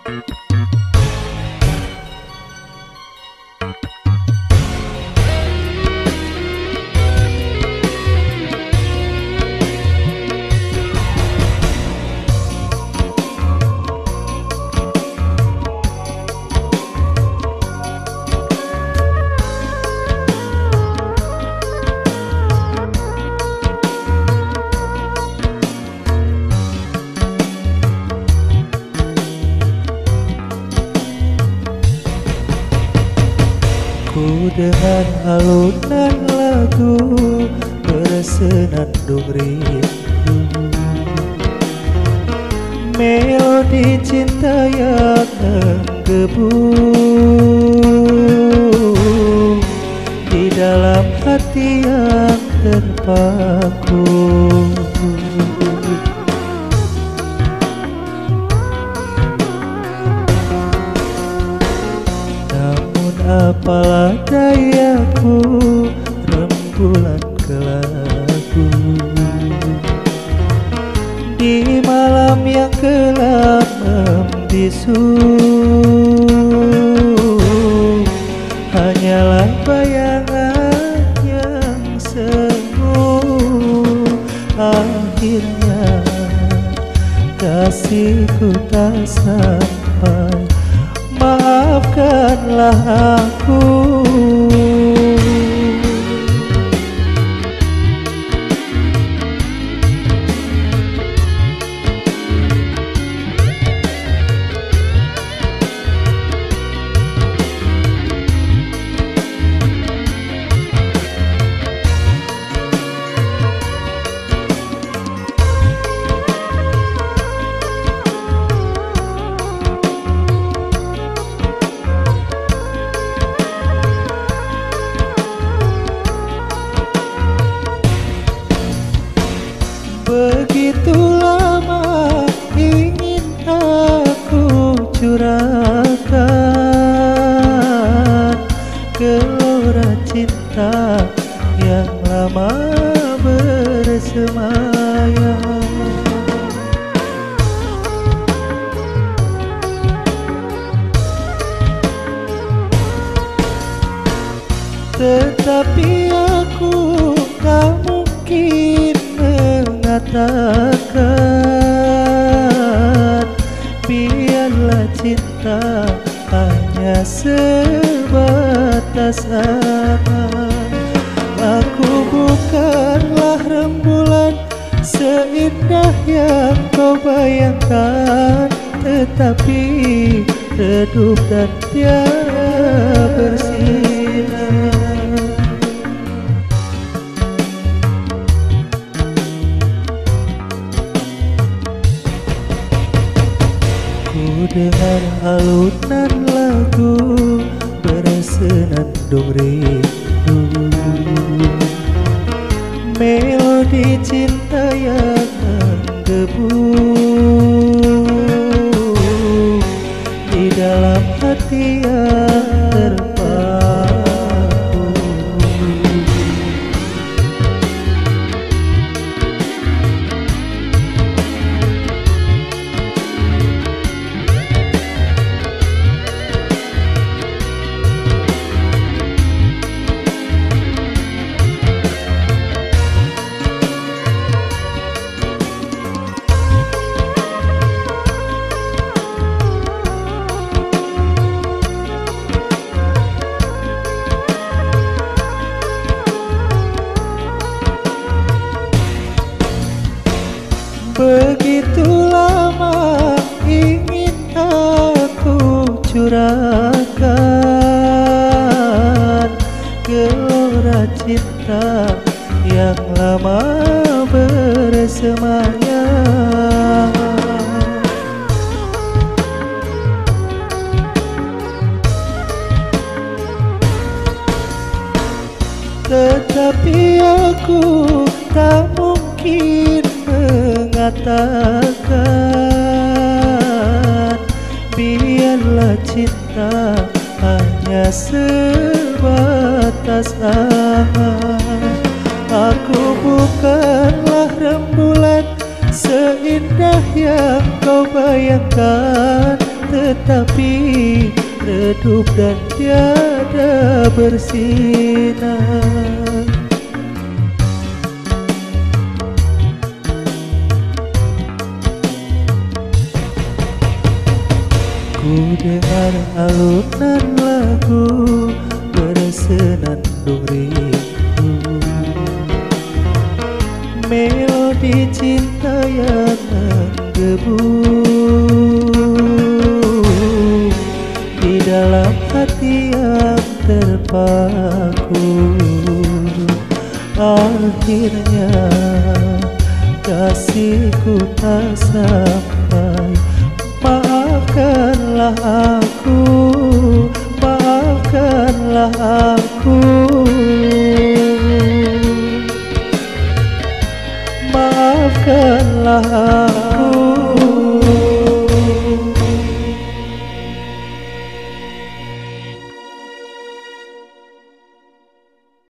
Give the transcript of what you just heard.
Ku dengan alunan lagu bersenandung rindu, melodi cinta yang menggebu di dalam hati yang terpaku. Apalah dayaku, rembulan kelabu di malam yang gelap membisu, hanyalah bayangan yang semu. Akhirnya kasihku tak sampai, maafkanlah aku. Begitu lama ingin aku curahkan gelora cinta yang lama bersemayam, tetapi aku tak mungkin mengatakan biarlah cinta hanya sebatas angan. Aku bukanlah rembulan seindah yang kau bayangkan, tetapi redup dan tiada bersinar. Dengan alunan lagu bersenandung rindu, melodi cinta yang menggebu di dalam hati yang terpaku. Begitu lama ingin aku curahkan gelora cinta yang lama bersemayam, tetapi aku tak mungkin mengatakan biarlah cinta hanya sebatas angan. Aku bukanlah rembulan seindah yang kau bayangkan, tapi redup dan tiada bersinar. Ku dengar alunan lagu bersenandung rindu, melodi cinta yang menggebu di dalam hati yang terpaku. Akhirnya kasihku tak sampai. Maafkanlah aku, maafkanlah aku, maafkanlah